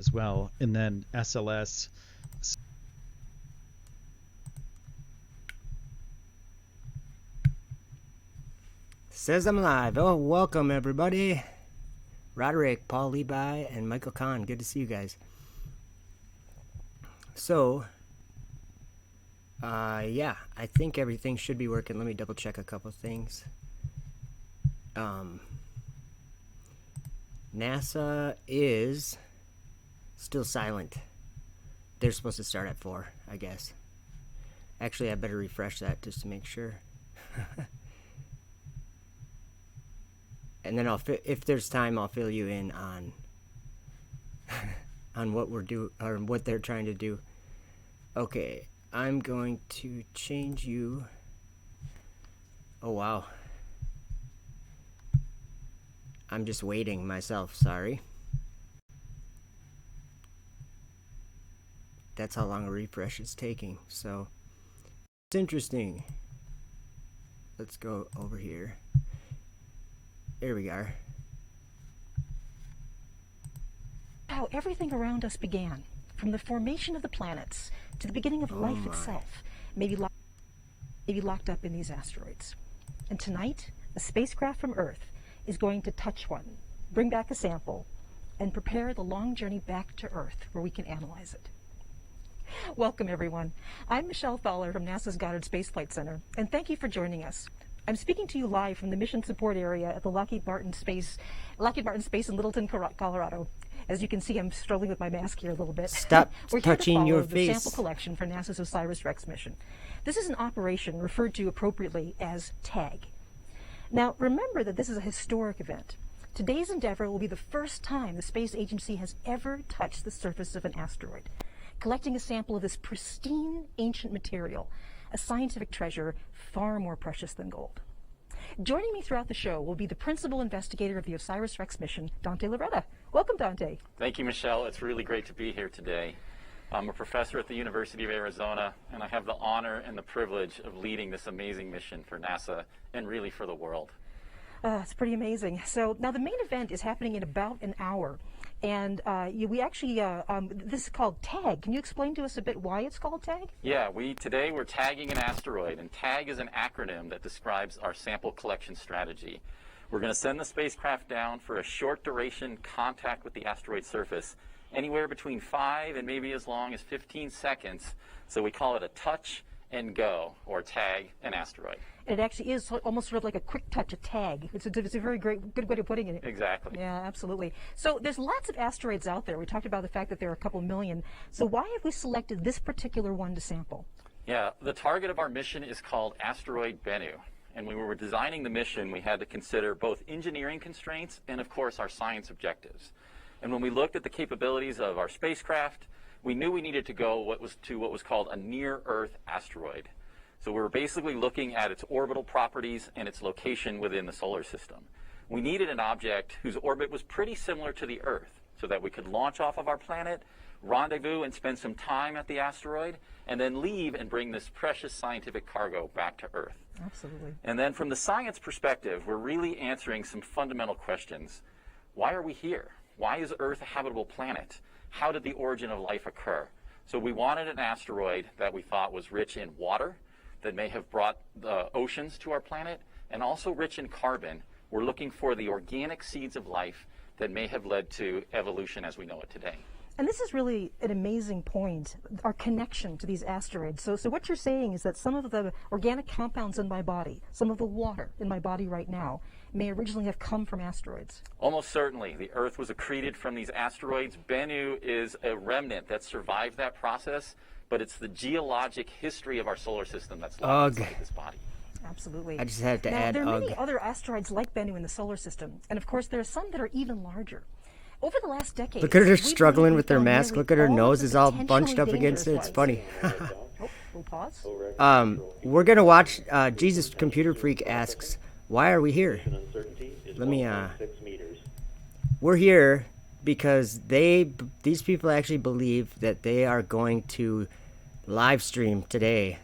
as well. And then SLS. Says I'm live. Oh, welcome everybody. Roderick, Paul Levi, and Michael Kahn. Good to see you guys. So, yeah, I think everything should be working. Let me double check a couple things. NASA is still silent. They're supposed to start at 4, I guess. Actually, I better refresh that just to make sure. And then if there's time, I'll fill you in on on what what they're trying to do. Okay, I'm going to change you. Oh wow. I'm just waiting myself, sorry. That's how long a refresh is taking, so it's interesting. Let's go over here. There we are. How everything around us began, from the formation of the planets to the beginning of life itself, may be locked up in these asteroids. And tonight, a spacecraft from Earth is going to touch one, bring back a sample, and prepare the long journey back to Earth where we can analyze it. Welcome, everyone. I'm Michelle Fowler from NASA's Goddard Space Flight Center, and thank you for joining us. I'm speaking to you live from the mission support area at the Lockheed Martin Space in Littleton, Colorado. As you can see, I'm struggling with my mask here a little bit. Stop We're touching your the face. sample collection for NASA's OSIRIS-REx mission. This is an operation referred to appropriately as TAG. Now, remember that this is a historic event. Today's endeavor will be the first time the space agency has ever touched the surface of an asteroid, collecting a sample of this pristine ancient material, a scientific treasure far more precious than gold. Joining me throughout the show will be the principal investigator of the OSIRIS-REx mission, Dante Loretta. Welcome, Dante. Thank you, Michelle. It's really great to be here today. I'm a professor at the University of Arizona, and I have the honor and the privilege of leading this amazing mission for NASA and really for the world. It's pretty amazing. So now the main event is happening in about an hour. And this is called TAG. Can you explain to us a bit why it's called TAG? Yeah, today we're tagging an asteroid, and TAG is an acronym that describes our sample collection strategy. We're going to send the spacecraft down for a short duration contact with the asteroid surface, anywhere between 5 and maybe as long as 15 seconds. So we call it a touch and go, or tag an asteroid. And it actually is almost sort of like a quick touch, a tag. It's a very good way of putting it. Exactly. Yeah, absolutely. So there's lots of asteroids out there. We talked about the fact that there are a couple million. So why have we selected this particular one to sample? Yeah, the target of our mission is called Asteroid Bennu. And when we were designing the mission, we had to consider both engineering constraints and, of course, our science objectives. And when we looked at the capabilities of our spacecraft, we knew we needed to go what was called a near-Earth asteroid. So we were basically looking at its orbital properties and its location within the solar system. We needed an object whose orbit was pretty similar to the Earth so that we could launch off of our planet, rendezvous and spend some time at the asteroid, and then leave and bring this precious scientific cargo back to Earth. Absolutely. And then from the science perspective, we're really answering some fundamental questions. Why are we here? Why is Earth a habitable planet? How did the origin of life occur? So we wanted an asteroid that we thought was rich in water, that may have brought the oceans to our planet, and also rich in carbon. We're looking for the organic seeds of life that may have led to evolution as we know it today. And this is really an amazing point, our connection to these asteroids. So what you're saying is that some of the organic compounds in my body, some of the water in my body right now, may originally have come from asteroids. Almost certainly. The Earth was accreted from these asteroids. Bennu is a remnant that survived that process, but it's the geologic history of our solar system that's locked inside this body. Absolutely. I just had to add there are many other asteroids like Bennu in the solar system, and of course there are some that are even larger. Over the last decade, look at her struggling with her mask. Look at her nose is all bunched up against it. It's funny. We'll pause. We're gonna watch. Jesus Computer Freak asks, "Why are we here?" Let me. We're here because these people actually believe that they are going to live stream today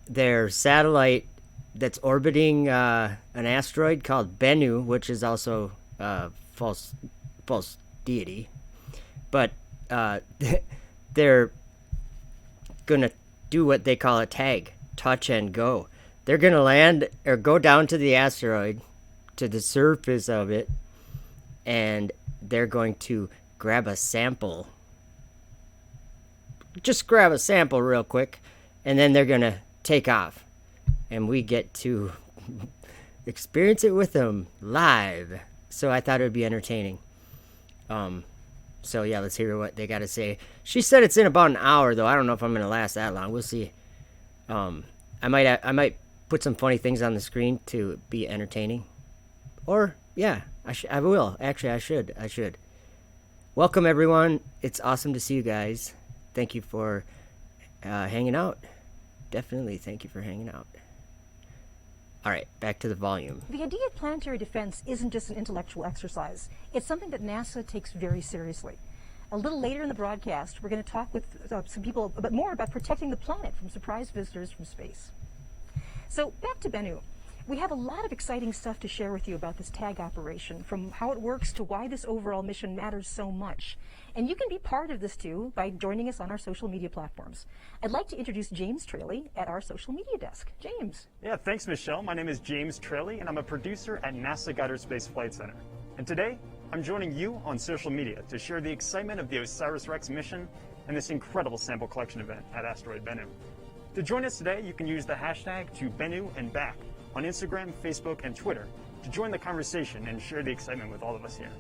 their satellite that's orbiting an asteroid called Bennu, which is also false deity, but they're gonna do what they call a tag, touch and go. They're gonna land or go down to the asteroid, to the surface of it, and they're going to grab a sample. Just grab a sample real quick, and then they're gonna take off, and we get to experience it with them live. So I thought it would be entertaining. So yeah, let's hear what they got to say. She said it's in about an hour, though. I don't know if I'm gonna last that long. We'll see. I might put some funny things on the screen to be entertaining, or yeah, I will. Actually, I should. Welcome everyone. It's awesome to see you guys. Thank you for hanging out. Definitely, thank you for hanging out. All right, back to the volume. The idea of planetary defense isn't just an intellectual exercise. It's something that NASA takes very seriously. A little later in the broadcast, we're going to talk with some people more about protecting the planet from surprise visitors from space. So back to Bennu. We have a lot of exciting stuff to share with you about this tag operation, from how it works to why this overall mission matters so much. And you can be part of this too by joining us on our social media platforms. I'd like to introduce James Traley at our social media desk. James. Yeah, thanks, Michelle. My name is James Traley, and I'm a producer at NASA Goddard Space Flight Center. And today, I'm joining you on social media to share the excitement of the OSIRIS-REx mission and this incredible sample collection event at Asteroid Bennu. To join us today, you can use the hashtag #BennuAndBack on Instagram, Facebook, and Twitter to join the conversation and share the excitement with all of us here.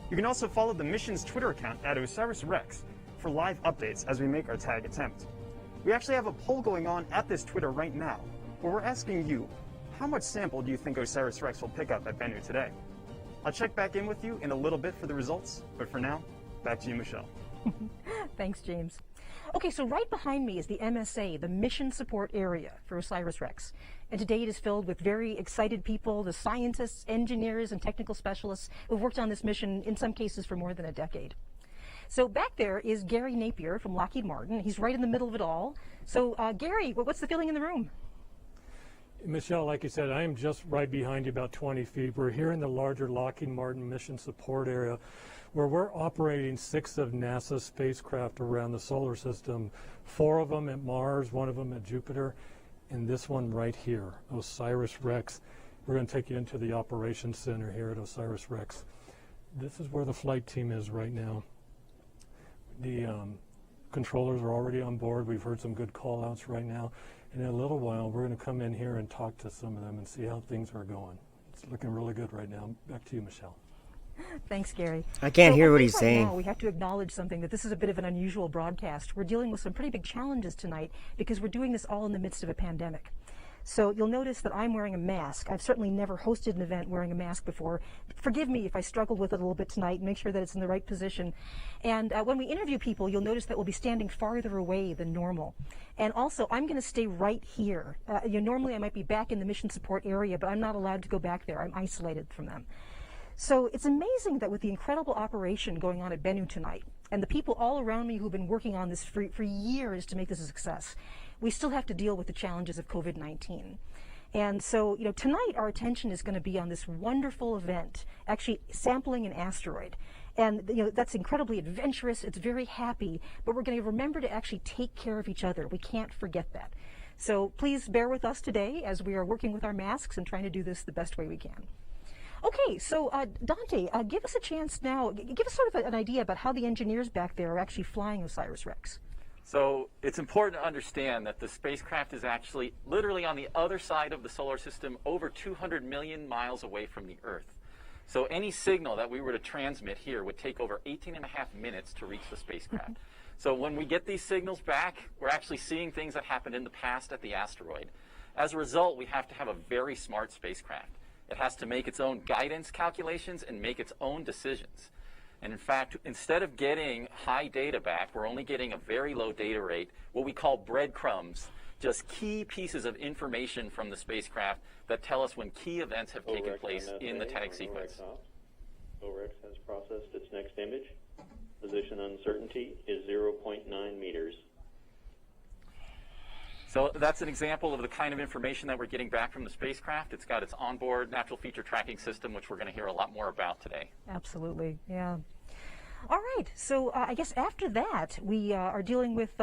You can also follow the mission's Twitter account at OSIRIS-REx for live updates as we make our tag attempt. We actually have a poll going on at this Twitter right now, where we're asking you, how much sample do you think OSIRIS-REx will pick up at Bennu today? I'll check back in with you in a little bit for the results, but for now, back to you, Michelle. Thanks, James. Okay, so right behind me is the MSA, the Mission Support Area for OSIRIS-REx. And today it is filled with very excited people, the scientists, engineers, and technical specialists who've worked on this mission, in some cases, for more than a decade. So back there is Gary Napier from Lockheed Martin. He's right in the middle of it all. So Gary, what's the feeling in the room? Michelle, like you said, I am just right behind you, about 20 feet. We're here in the larger Lockheed Martin Mission Support Area, where we're operating 6 of NASA's spacecraft around the solar system, 4 of them at Mars, 1 of them at Jupiter, and this one right here, OSIRIS-REx. We're going to take you into the operations center here at OSIRIS-REx. This is where the flight team is right now. The controllers are already on board. We've heard some good call-outs right now. And in a little while, we're going to come in here and talk to some of them and see how things are going. It's looking really good right now. Back to you, Michelle. Thanks, Gary. I can't hear what he's right saying. Now, we have to acknowledge something, that this is a bit of an unusual broadcast. We're dealing with some pretty big challenges tonight because we're doing this all in the midst of a pandemic. So you'll notice that I'm wearing a mask. I've certainly never hosted an event wearing a mask before. Forgive me if I struggled with it a little bit tonight. Make sure that it's in the right position. And when we interview people, you'll notice that we'll be standing farther away than normal. And also, I'm going to stay right here. Normally I might be back in the mission support area, but I'm not allowed to go back there. I'm isolated from them. So it's amazing that with the incredible operation going on at Bennu tonight, and the people all around me who've been working on this for years to make this a success, we still have to deal with the challenges of COVID-19. And so, tonight our attention is going to be on this wonderful event, actually sampling an asteroid. And, that's incredibly adventurous, it's very happy, but we're going to remember to actually take care of each other. We can't forget that. So please bear with us today as we are working with our masks and trying to do this the best way we can. Okay, so Dante, give us a chance now, give us sort of an idea about how the engineers back there are actually flying OSIRIS-REx. So it's important to understand that the spacecraft is actually literally on the other side of the solar system, over 200 million miles away from the Earth. So any signal that we were to transmit here would take over 18.5 minutes to reach the spacecraft. So when we get these signals back, we're actually seeing things that happened in the past at the asteroid. As a result, we have to have a very smart spacecraft. It has to make its own guidance calculations and make its own decisions. And in fact, instead of getting high data back, we're only getting a very low data rate, what we call breadcrumbs, just key pieces of information from the spacecraft that tell us when key events have taken place in the tag sequence. OSIRIS has processed its next image. Position uncertainty is 0.9 meters. So that's an example of the kind of information that we're getting back from the spacecraft. It's got its onboard natural feature tracking system, which we're going to hear a lot more about today. Absolutely, yeah. All right, so I guess after that, we are dealing with,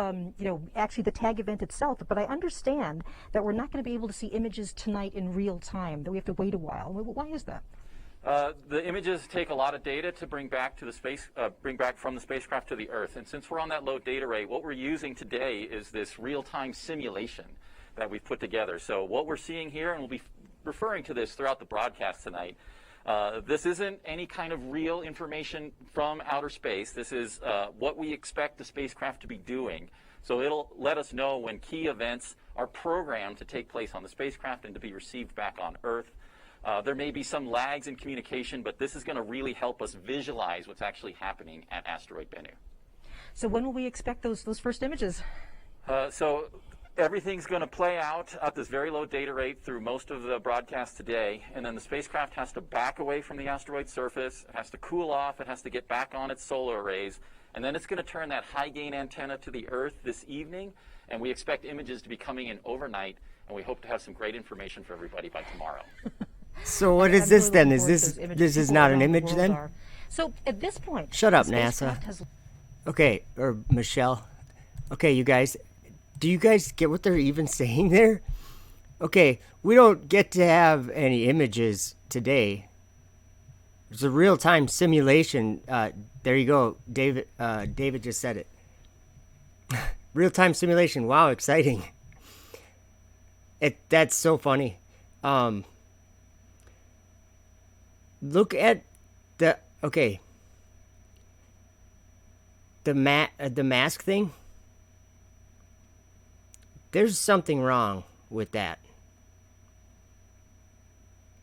actually the tag event itself, but I understand that we're not going to be able to see images tonight in real time, that we have to wait a while. Why is that? The images take a lot of data to bring back to the bring back from the spacecraft to the Earth. And since we're on that low data rate, what we're using today is this real-time simulation that we've put together. So what we're seeing here, and we'll be referring to this throughout the broadcast tonight, this isn't any kind of real information from outer space. This is what we expect the spacecraft to be doing. So it'll let us know when key events are programmed to take place on the spacecraft and to be received back on Earth. There may be some lags in communication, but this is going to really help us visualize what's actually happening at Asteroid Bennu. So when will we expect those first images? So everything's going to play out at this very low data rate through most of the broadcast today, and then the spacecraft has to back away from the asteroid surface, it has to cool off, it has to get back on its solar arrays, and then it's going to turn that high-gain antenna to the Earth this evening, and we expect images to be coming in overnight, and we hope to have some great information for everybody by tomorrow. So what is this then? Is this is not an image then? So at this point, shut up, NASA. Okay, or Michelle. Okay, you guys, do you guys get what they're even saying there? Okay, we don't get to have any images today. It's a real-time simulation. There you go, David. David just said it. Real-time simulation. Wow, exciting. That's so funny. Look at the mask thing. There's something wrong with that,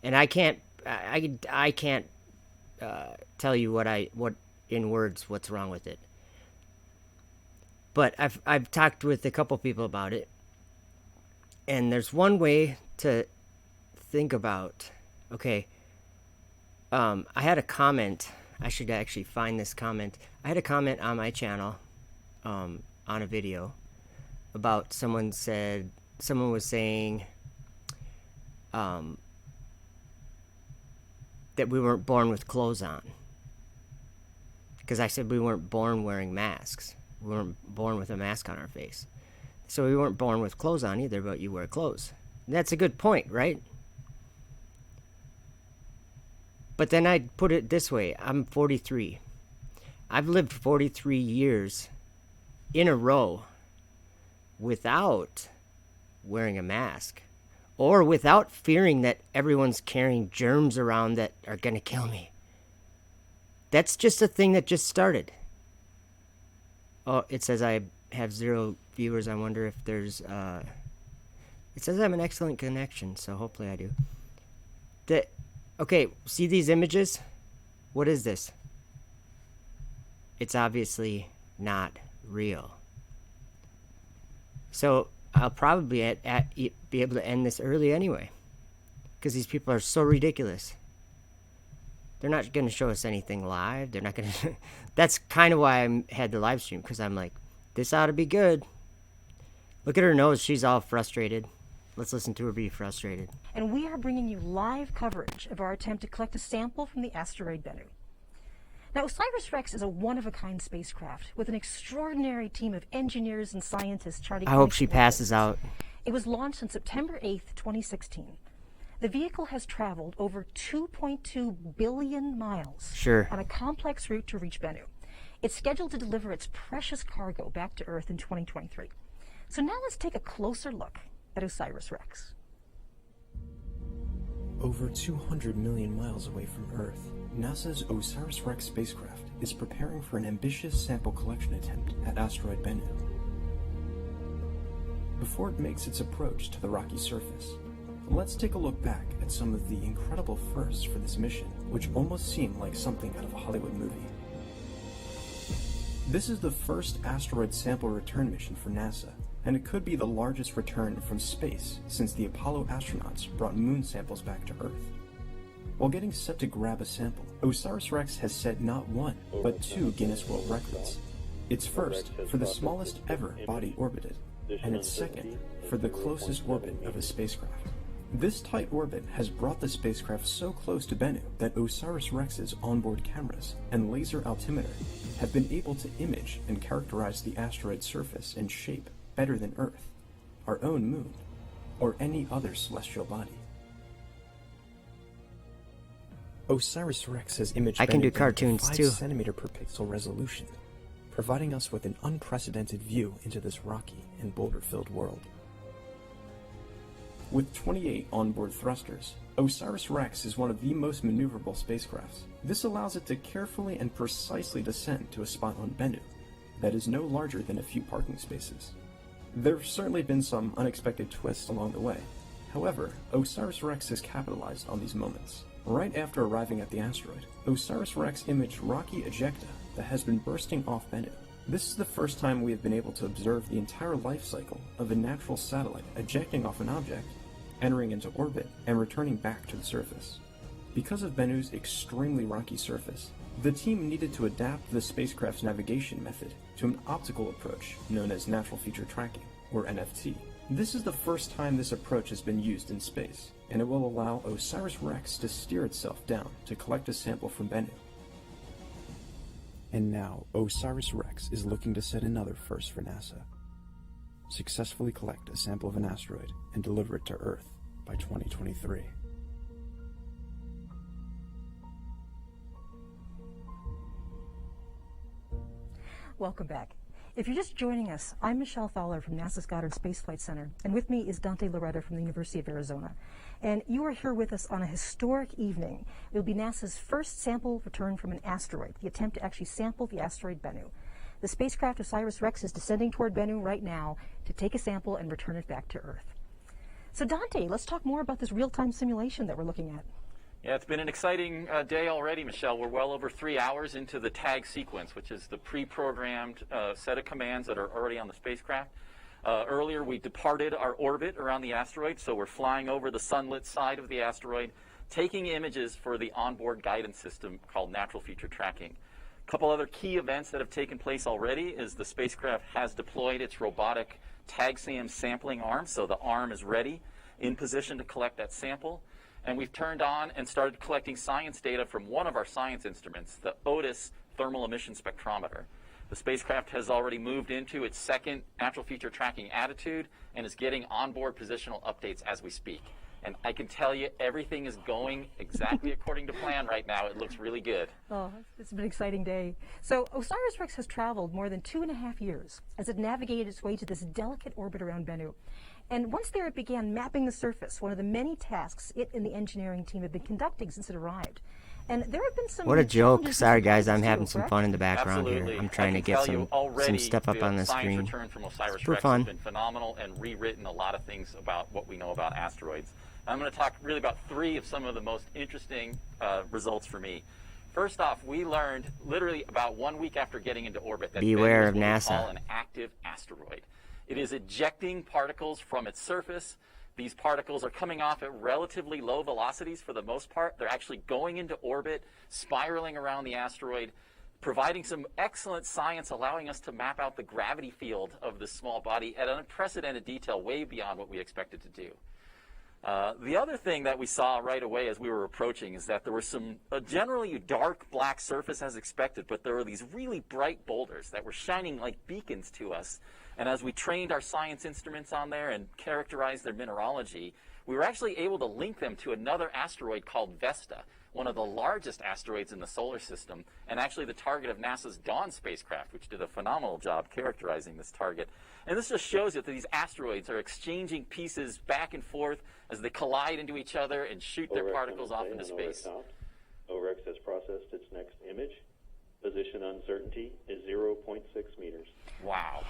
and I can't tell you what in words what's wrong with it. But I've talked with a couple people about it, and there's one way to think about. Okay. I had a comment. I should actually find this comment. I had a comment on my channel, on a video, about someone was saying, that we weren't born with clothes on. Because I said we weren't born wearing masks. We weren't born with a mask on our face. So we weren't born with clothes on either, but you wear clothes. And that's a good point, right? But then I'd put it this way. I'm 43. I've lived 43 years in a row without wearing a mask or without fearing that everyone's carrying germs around that are going to kill me. That's just a thing that just started. Oh, it says I have 0 viewers. I wonder if there's... It says I have an excellent connection, so hopefully I do. Okay, see these images? What is this? It's obviously not real. So I'll probably be able to end this early anyway, because these people are so ridiculous. They're not going to show us anything live. They're not going to... That's kind of why I had the live stream, because I'm like, this ought to be good. Look at her nose. She's all frustrated. Let's listen to her be frustrated. And we are bringing you live coverage of our attempt to collect a sample from the asteroid Bennu. Now, OSIRIS-REx is a one-of-a-kind spacecraft with an extraordinary team of engineers and scientists charting... I hope she passes out. It was launched on September 8th, 2016. The vehicle has traveled over 2.2 billion miles on a complex route to reach Bennu. It's scheduled to deliver its precious cargo back to Earth in 2023. So now let's take a closer look at OSIRIS-REx. Over 200 million miles away from Earth, NASA's OSIRIS-REx spacecraft is preparing for an ambitious sample collection attempt at asteroid Bennu. Before it makes its approach to the rocky surface, let's take a look back at some of the incredible firsts for this mission, which almost seem like something out of a Hollywood movie. This is the first asteroid sample return mission for NASA, and it could be the largest return from space since the Apollo astronauts brought moon samples back to Earth. While getting set to grab a sample, OSIRIS-REx has set not one, but 2 Guinness World Records. Its first for the smallest ever body orbited, and its second for the closest orbit of a spacecraft. This tight orbit has brought the spacecraft so close to Bennu that OSIRIS-REx's onboard cameras and laser altimeter have been able to image and characterize the asteroid's surface and shape better than Earth, our own moon, or any other celestial body. OSIRIS-REx has imaged I can Bennu do cartoons at 5 too. centimeter per pixel resolution, providing us with an unprecedented view into this rocky and boulder-filled world. With 28 onboard thrusters, OSIRIS-REx is one of the most maneuverable spacecrafts. This allows it to carefully and precisely descend to a spot on Bennu that is no larger than a few parking spaces. There have certainly been some unexpected twists along the way. However, OSIRIS-REx has capitalized on these moments. Right after arriving at the asteroid, OSIRIS-REx imaged rocky ejecta that has been bursting off Bennu. This is the first time we have been able to observe the entire life cycle of a natural satellite ejecting off an object, entering into orbit, and returning back to the surface. Because of Bennu's extremely rocky surface, the team needed to adapt the spacecraft's navigation method to an optical approach known as natural feature tracking, or NFT. This is the first time this approach has been used in space, and it will allow OSIRIS-REx to steer itself down to collect a sample from Bennu. And now, OSIRIS-REx is looking to set another first for NASA. Successfully collect a sample of an asteroid and deliver it to Earth by 2023. Welcome back. If you're just joining us, I'm Michelle Fowler from NASA's Goddard Space Flight Center, and with me is Dante Loretta from the University of Arizona. And you are here with us on a historic evening. It will be NASA's first sample return from an asteroid, the attempt to actually sample the asteroid Bennu. The spacecraft OSIRIS-REx is descending toward Bennu right now to take a sample and return it back to Earth. So Dante, let's talk more about this real-time simulation that we're looking at. Yeah, it's been an exciting day already, Michelle. We're well over 3 hours into the tag sequence, which is the pre-programmed set of commands that are already on the spacecraft. Earlier, we departed our orbit around the asteroid, so we're flying over the sunlit side of the asteroid, taking images for the onboard guidance system called natural feature tracking. A couple other key events that have taken place already is the spacecraft has deployed its robotic TAGSAM sampling arm, so the arm is ready, in position to collect that sample. And we've turned on and started collecting science data from one of our science instruments, the OTIS thermal emission spectrometer. The spacecraft has already moved into its second natural feature tracking attitude and is getting onboard positional updates as we speak. And I can tell you, everything is going exactly according to plan right now. It looks really good. Oh, it's been an exciting day. So OSIRIS-REx has traveled more than 2.5 years as it navigated its way to this delicate orbit around Bennu. And once there, it began mapping the surface, one of the many tasks it and the engineering team have been conducting since it arrived. And there have been some... What a joke. challenges Sorry guys, too, I'm having some correct? fun in the background Absolutely. here. I'm trying to get some stuff up on the science screen. return from OSIRIS-REx Super fun. has been phenomenal and rewritten a lot of things about what we know about asteroids. I'm going to talk really about 3 of some of the most interesting results for me. First off, we learned literally about 1 week after getting into orbit that Beware Bennu is of what we NASA. call an active asteroid. It is ejecting particles from its surface. These particles are coming off at relatively low velocities for the most part. They're actually going into orbit, spiraling around the asteroid, providing some excellent science, allowing us to map out the gravity field of this small body at an unprecedented detail, way beyond what we expected to do. The other thing that we saw right away as we were approaching is that there was some generally dark black surface as expected, but there were these really bright boulders that were shining like beacons to us. And as we trained our science instruments on there and characterized their mineralogy, we were actually able to link them to another asteroid called Vesta, one of the largest asteroids in the solar system, and actually the target of NASA's Dawn spacecraft, which did a phenomenal job characterizing this target. And this just shows you that these asteroids are exchanging pieces back and forth as they collide into each other and shoot their particles off into space. OREX has processed its next image. Position uncertainty is 0.6 meters. Wow.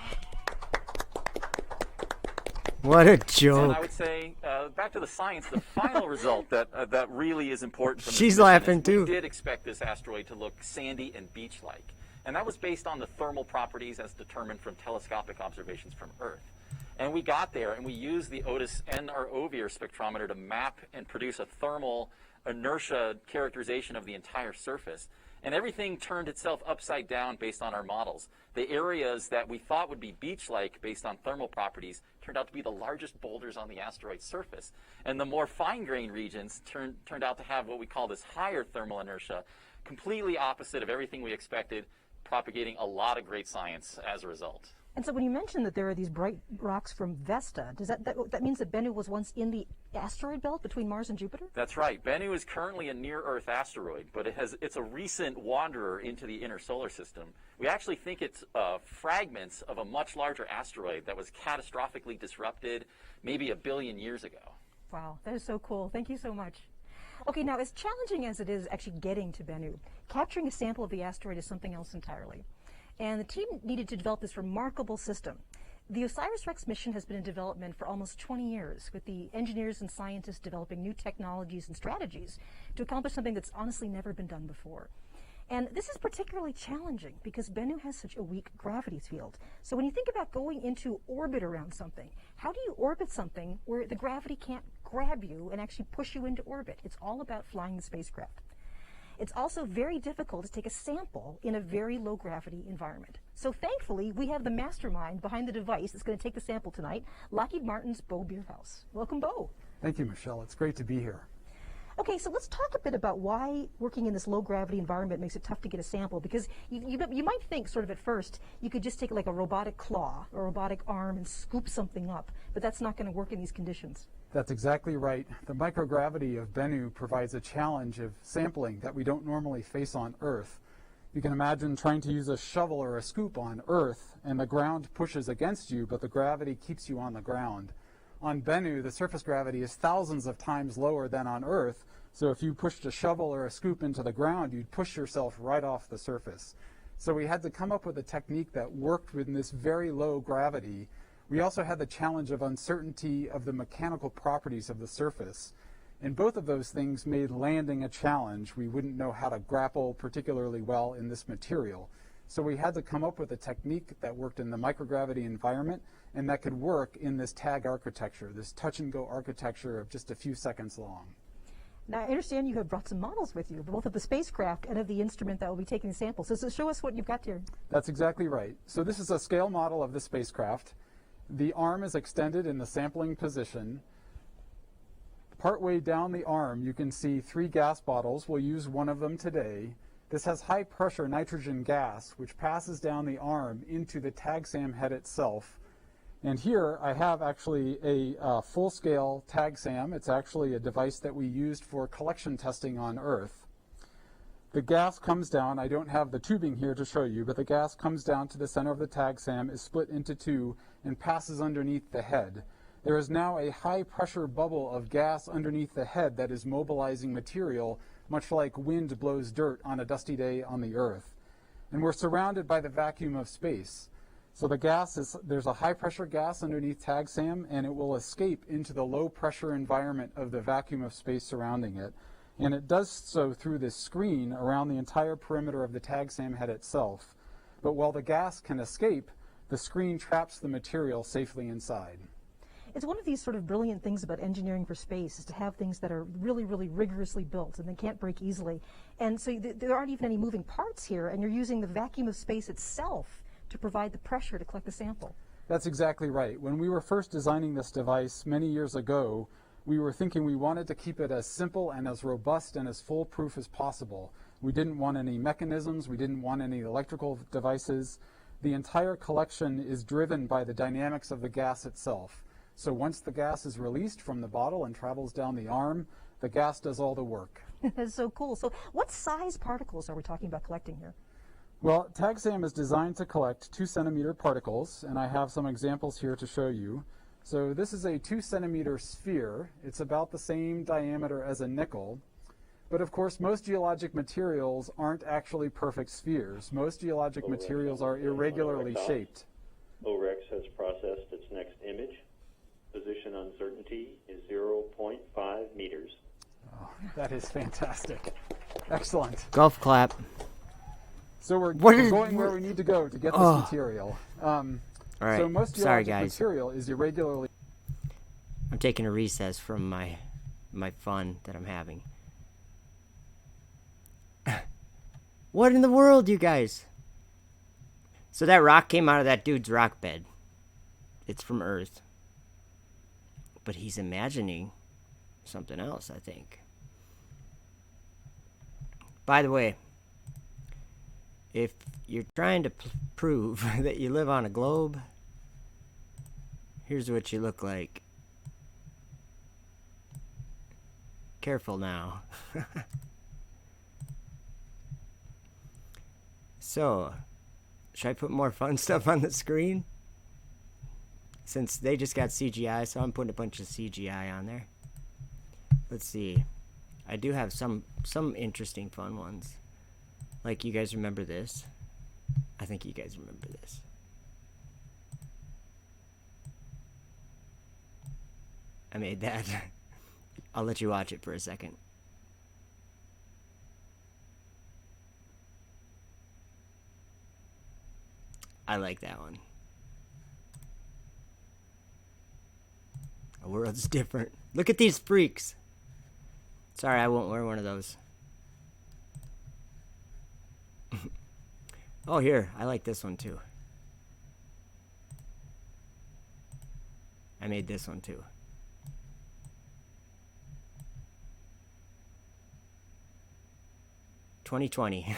What a And joke. I would say, back to the science, the final result that really is important from this She's mission laughing is too. We did expect this asteroid to look sandy and beach-like. And that was based on the thermal properties as determined from telescopic observations from Earth. And we got there, and we used the OTIS and our OVIR spectrometer to map and produce a thermal inertia characterization of the entire surface. And everything turned itself upside down based on our models. The areas that we thought would be beach-like based on thermal properties turned out to be the largest boulders on the asteroid's surface. And the more fine-grained regions turned out to have what we call this higher thermal inertia, completely opposite of everything we expected, propagating a lot of great science as a result. And so when you mentioned that there are these bright rocks from Vesta, does that means that Bennu was once in the asteroid belt between Mars and Jupiter? That's right. Bennu is currently a near-Earth asteroid, but it's a recent wanderer into the inner solar system. We actually think it's fragments of a much larger asteroid that was catastrophically disrupted maybe 1 billion years ago. Wow, that is so cool. Thank you so much. Okay, now as challenging as it is actually getting to Bennu, capturing a sample of the asteroid is something else entirely. And the team needed to develop this remarkable system. The OSIRIS-REx mission has been in development for almost 20 years, with the engineers and scientists developing new technologies and strategies to accomplish something that's honestly never been done before. And this is particularly challenging because Bennu has such a weak gravity field. So when you think about going into orbit around something, how do you orbit something where the gravity can't grab you and actually push you into orbit? It's all about flying the spacecraft. It's also very difficult to take a sample in a very low gravity environment. So thankfully, we have the mastermind behind the device that's going to take the sample tonight, Lockheed Martin's Bo Bierhaus. Welcome, Bo. Thank you, Michelle. It's great to be here. Okay, so let's talk a bit about why working in this low gravity environment makes it tough to get a sample, because you might think sort of at first you could just take like a robotic claw or a robotic arm and scoop something up, but that's not going to work in these conditions. That's exactly right. The microgravity of Bennu provides a challenge of sampling that we don't normally face on Earth. You can imagine trying to use a shovel or a scoop on Earth, and the ground pushes against you, but the gravity keeps you on the ground. On Bennu, the surface gravity is thousands of times lower than on Earth, so if you pushed a shovel or a scoop into the ground, you'd push yourself right off the surface. So we had to come up with a technique that worked within this very low gravity. We also had the challenge of uncertainty of the mechanical properties of the surface. And both of those things made landing a challenge. We wouldn't know how to grapple particularly well in this material. So we had to come up with a technique that worked in the microgravity environment and that could work in this tag architecture, this touch-and-go architecture of just a few seconds long. Now, I understand you have brought some models with you, both of the spacecraft and of the instrument that will be taking the samples. So show us what you've got here. That's exactly right. So this is a scale model of the spacecraft. The arm is extended in the sampling position. Partway down the arm, you can see 3 gas bottles. We'll use one of them today. This has high pressure nitrogen gas, which passes down the arm into the TAGSAM head itself. And here I have actually a full-scale TAGSAM. It's actually a device that we used for collection testing on Earth. The gas comes down. I don't have the tubing here to show you, but the gas comes down to the center of the TAGSAM, is split into 2, and passes underneath the head. There is now a high-pressure bubble of gas underneath the head that is mobilizing material, much like wind blows dirt on a dusty day on the Earth. And we're surrounded by the vacuum of space. So the gas there's a high-pressure gas underneath TAGSAM, and it will escape into the low-pressure environment of the vacuum of space surrounding it. And it does so through this screen around the entire perimeter of the TAGSAM head itself. But while the gas can escape, the screen traps the material safely inside. It's one of these sort of brilliant things about engineering for space is to have things that are really, really rigorously built and they can't break easily. And so there aren't even any moving parts here, and you're using the vacuum of space itself to provide the pressure to collect the sample. That's exactly right. When we were first designing this device many years ago, we were thinking we wanted to keep it as simple and as robust and as foolproof as possible. We didn't want any mechanisms, we didn't want any electrical devices. The entire collection is driven by the dynamics of the gas itself. So once the gas is released from the bottle and travels down the arm, the gas does all the work. That's so cool. So what size particles are we talking about collecting here? Well, TAGSAM is designed to collect 2-centimeter particles, and I have some examples here to show you. So this is a 2-centimeter sphere. It's about the same diameter as a nickel. But of course, most geologic materials aren't actually perfect spheres. Most geologic materials are irregularly shaped. OSIRIS has processed its next image. Position uncertainty is 0.5 meters. Oh, that is fantastic. Excellent. Golf clap. So we're going where we need to go to get this material. All right. So most Sorry, geologic guys. material is irregularly. I'm taking a recess from my fun that I'm having. What in the world, you guys? So that rock came out of that dude's rock bed. It's from Earth. But he's imagining something else, I think. By the way, if you're trying to prove that you live on a globe, here's what you look like. Careful now. So, should I put more fun stuff on the screen? Since they just got CGI, so I'm putting a bunch of CGI on there. Let's see. I do have some interesting fun ones. Like, you guys remember this? I think you guys remember this. I made that. I'll let you watch it for a second. I like that one. The world's different. Look at these freaks. Sorry, I won't wear one of those. Oh, here. I like this one too. I made this one too. $2020.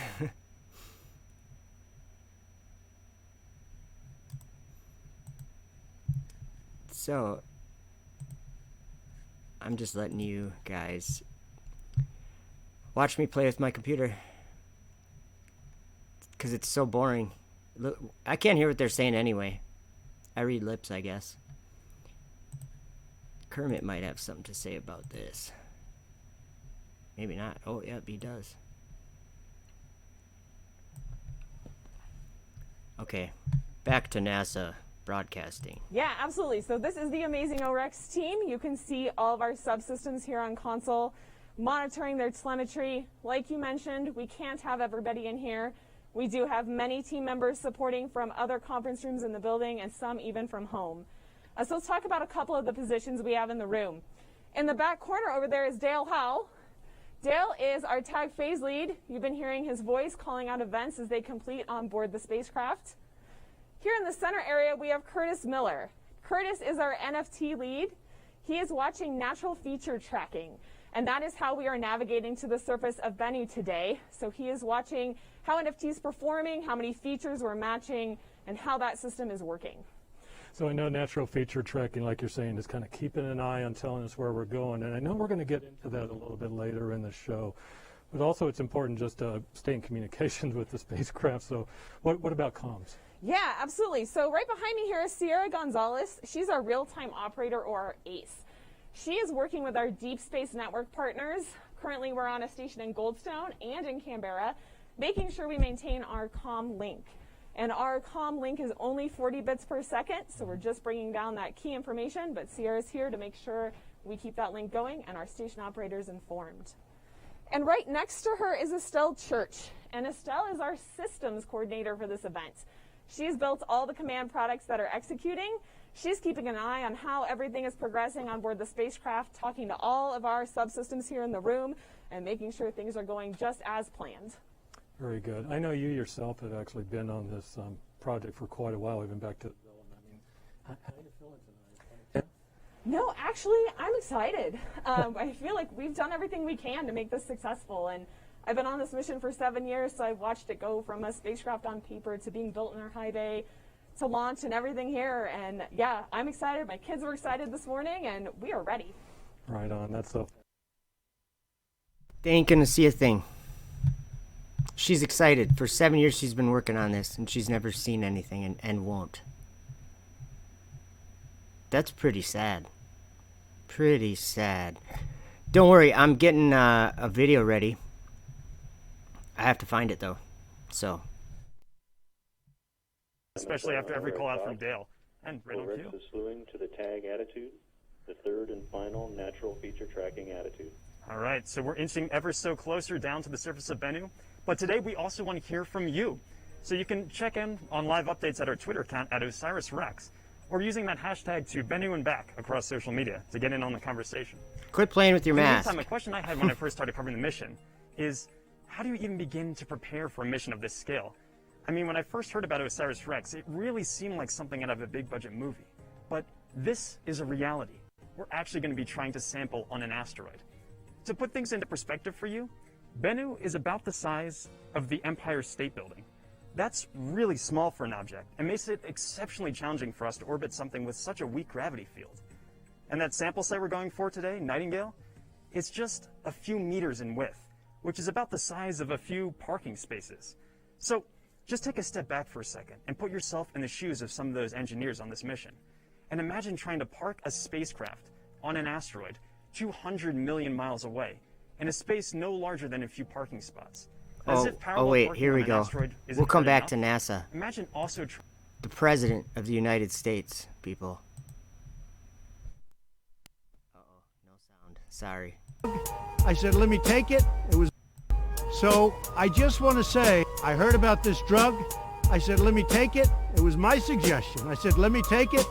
So, I'm just letting you guys watch me play with my computer. Because it's so boring. Look, I can't hear what they're saying anyway. I read lips, I guess. Kermit might have something to say about this. Maybe not. Oh, yep, he does. Okay, back to NASA broadcasting. Yeah, absolutely. So this is the amazing OSIRIS team. You can see all of our subsystems here on console, monitoring their telemetry. Like you mentioned, we can't have everybody in here. We do have many team members supporting from other conference rooms in the building and some even from home. So let's talk about a couple of the positions we have in the room. In the back corner over there is Dale Howell. Dale is our tag phase lead. You've been hearing his voice calling out events as they complete on board the spacecraft. Here in the center area, we have Curtis Miller. Curtis is our NFT lead. He is watching natural feature tracking, and that is how we are navigating to the surface of Bennu today. So he is watching how NFT is performing, how many features we're matching, and how that system is working. So I know natural feature tracking, like you're saying, is kind of keeping an eye on telling us where we're going, and I know we're going to get into that a little bit later in the show. But also it's important just to stay in communications with the spacecraft. So what about comms? Yeah, absolutely. So right behind me here is Sierra Gonzalez. She's our real-time operator, or our ACE. She is working with our Deep Space Network partners. Currently, we're on a station in Goldstone and in Canberra, making sure we maintain our comm link. And our comm link is only 40 bits per second, so we're just bringing down that key information, but Sierra's here to make sure we keep that link going and our station operators informed. And right next to her is Estelle Church, and Estelle is our systems coordinator for this event. She's built all the command products that are executing. She's keeping an eye on how everything is progressing on board the spacecraft, talking to all of our subsystems here in the room, and making sure things are going just as planned. Very good. I know you yourself have actually been on this project for quite a while, even back to development. I mean, how are you feeling tonight? No, actually, I'm excited. I feel like we've done everything we can to make this successful, and I've been on this mission for 7 years, so I've watched it go from a spacecraft on paper to being built in our high bay to launch and everything here. And yeah, I'm excited. My kids were excited this morning, and we are ready. Right on. That's so. They ain't gonna see a thing. She's excited. For 7 years she's been working on this, and she's never seen anything and won't. That's pretty sad. Pretty sad. Don't worry, I'm getting a video ready. I have to find it though, so. Especially after every call out from Dale. And right on cue. OSIRIS is slewing to the tag attitude, the third and final natural feature tracking attitude. All right, so we're inching ever so closer down to the surface of Bennu. But today we also want to hear from you. So you can check in on live updates at our Twitter account at OSIRIS-REx, or using that hashtag to Bennu and back across social media to get in on the conversation. Quit playing with your In the mask. meantime, a question I had when I first started covering the mission is, how do you even begin to prepare for a mission of this scale? I mean, when I first heard about OSIRIS-REx, it really seemed like something out of a big budget movie. But this is a reality. We're actually going to be trying to sample on an asteroid. To put things into perspective for you, Bennu is about the size of the Empire State Building. That's really small for an object and makes it exceptionally challenging for us to orbit something with such a weak gravity field. And that sample site we're going for today, Nightingale, it's just a few meters in width, which is about the size of a few parking spaces. So just take a step back for a second and put yourself in the shoes of some of those engineers on this mission. And imagine trying to park a spacecraft on an asteroid 200 million miles away in a space no larger than a few parking spots. Wait, here we go. We'll come back to NASA. Imagine also the President of the United States, people. Uh-oh, no sound. Sorry. I said, let me take it. It was... So, I just want to say, I heard about this drug. I said, let me take it. It was my suggestion. I said, let me take it.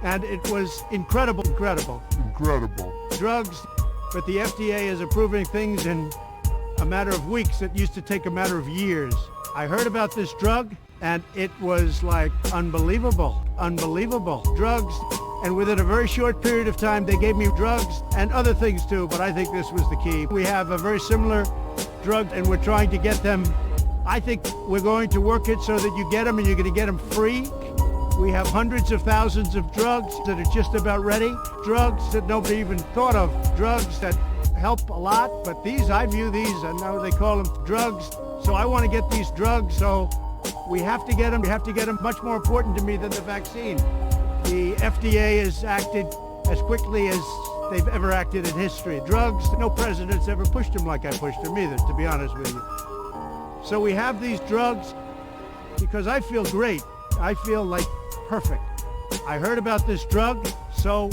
And it was incredible. Drugs, but the FDA is approving things in a matter of weeks. It used to take a matter of years. I heard about this drug, and it was like unbelievable. Drugs, and within a very short period of time, they gave me drugs and other things too, but I think this was the key. We have a very similar drug, and we're trying to get them. I think we're going to work it so that you get them, and you're going to get them free. We have hundreds of thousands of drugs that are just about ready. Drugs that nobody even thought of. Drugs that help a lot, but these, I view these, and now they call them drugs. So I want to get these drugs, so we have to get them. We have to get them. Much more important to me than the vaccine. The FDA has acted as quickly as they've ever acted in history. Drugs, no president's ever pushed them like I pushed them either, to be honest with you. So we have these drugs because I feel great. I feel like perfect. I heard about this drug, so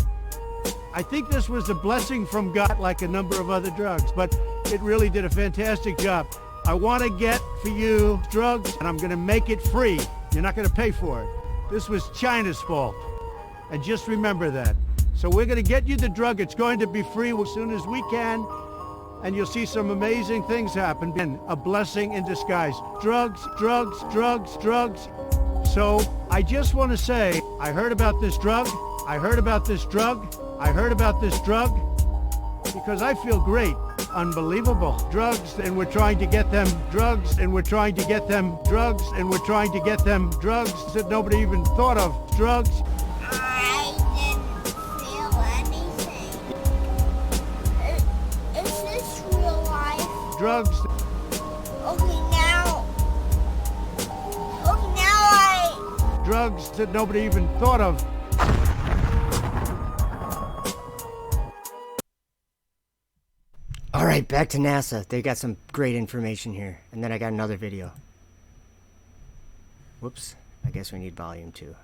I think this was a blessing from God, like a number of other drugs, but it really did a fantastic job. I want to get for you drugs, and I'm going to make it free. You're not going to pay for it. This was China's fault, and just remember that. So we're going to get you the drug. It's going to be free as soon as we can, and you'll see some amazing things happen. And a blessing in disguise. Drugs. So I just want to say, I heard about this drug. Because I feel great. Unbelievable. Drugs, and we're trying to get them. Drugs that nobody even thought of. Drugs. I didn't feel anything. Is this real life? Drugs. Drugs that nobody even thought of. All right, back to NASA. They got some great information here. And then I got another video. Whoops. I guess we need volume 2.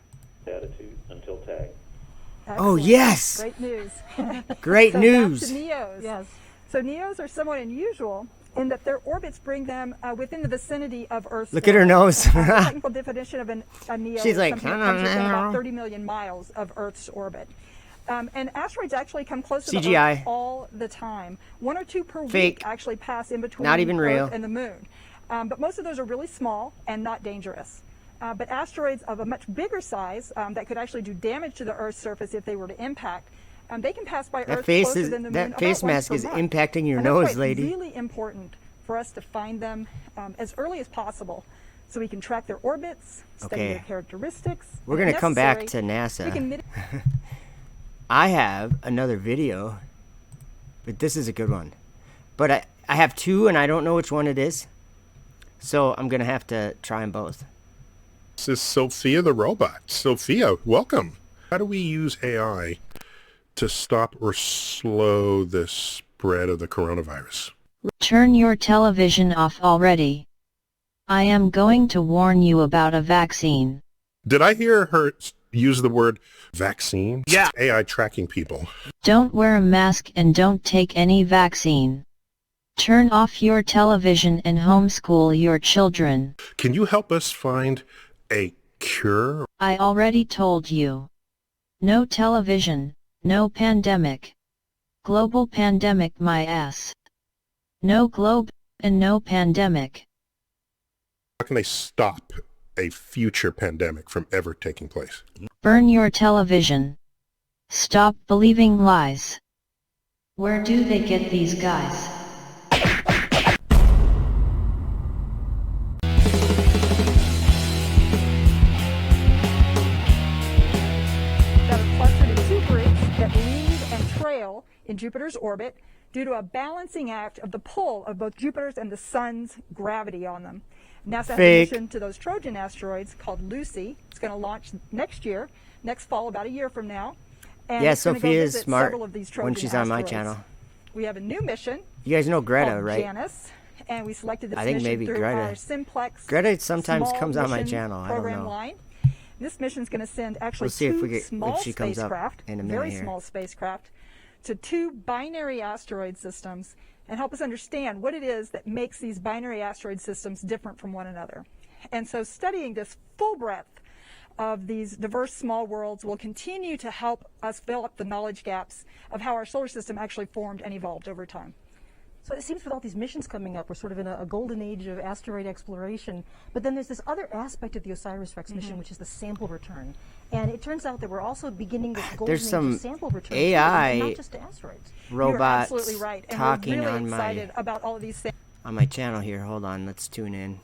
Attitude until tag. Oh, yes! Great news. Great so news. Back to NEOs. Yes. So NEOs are somewhat unusual in that their orbits bring them within the vicinity of Earth's. Look at her nose. The technical definition of a NEO She's is like, something that comes within about 30 million miles of Earth's orbit. And asteroids actually come close to the Earth all the time. 1 or 2 per week actually pass in between Earth and the Moon. But most of those are really small and not dangerous. But asteroids of a much bigger size that could actually do damage to the Earth's surface if they were to impact, they can pass by Earth closer than the Moon. That face mask is impacting your nose, lady. It's really important for us to find them as early as possible so we can track their orbits, study their characteristics. We're going to come back to NASA. I have another video, but this is a good one. But I have 2, and I don't know which one it is. So I'm going to have to try them both. This is Sophia the robot. Sophia, welcome. How do we use AI to stop or slow the spread of the coronavirus? Turn your television off already. I am going to warn you about a vaccine. Did I hear her use the word vaccine? Yeah. AI tracking people. Don't wear a mask and don't take any vaccine. Turn off your television and homeschool your children. Can you help us find a cure? I already told you. No television, no pandemic. Global pandemic my ass. No globe, and no pandemic. How can they stop a future pandemic from ever taking place? Burn your television. Stop believing lies. Where do they get these guys? That are clustered in 2 groups that lead and trail in Jupiter's orbit due to a balancing act of the pull of both Jupiter's and the Sun's gravity on them. NASA has a mission to those Trojan asteroids called Lucy. It's going to launch next fall, about a year from now. And yeah, it's going to Sophia go is visit smart several of these Trojan when she's on my asteroids. channel. We have a new mission. You guys know Greta, called right? Janus, and we selected this I think mission maybe through Greta. our Simplex Greta sometimes small comes on my mission channel. I don't program know. line. This mission is going to send actually We'll see if 2 small if she comes up spacecraft, in a minute very here. small spacecraft, to 2 binary asteroid systems and help us understand what it is that makes these binary asteroid systems different from one another. And so studying this full breadth of these diverse small worlds will continue to help us fill up the knowledge gaps of how our solar system actually formed and evolved over time. So it seems with all these missions coming up, we're sort of in a golden age of asteroid exploration. But then there's this other aspect of the OSIRIS-REx mission, which is the sample return. And it turns out that we're also beginning this golden There's age some of sample return, AI too, not just to asteroids. robots You're absolutely right. And talking we're really on excited about all of these things. on my channel here. Hold on, let's tune in.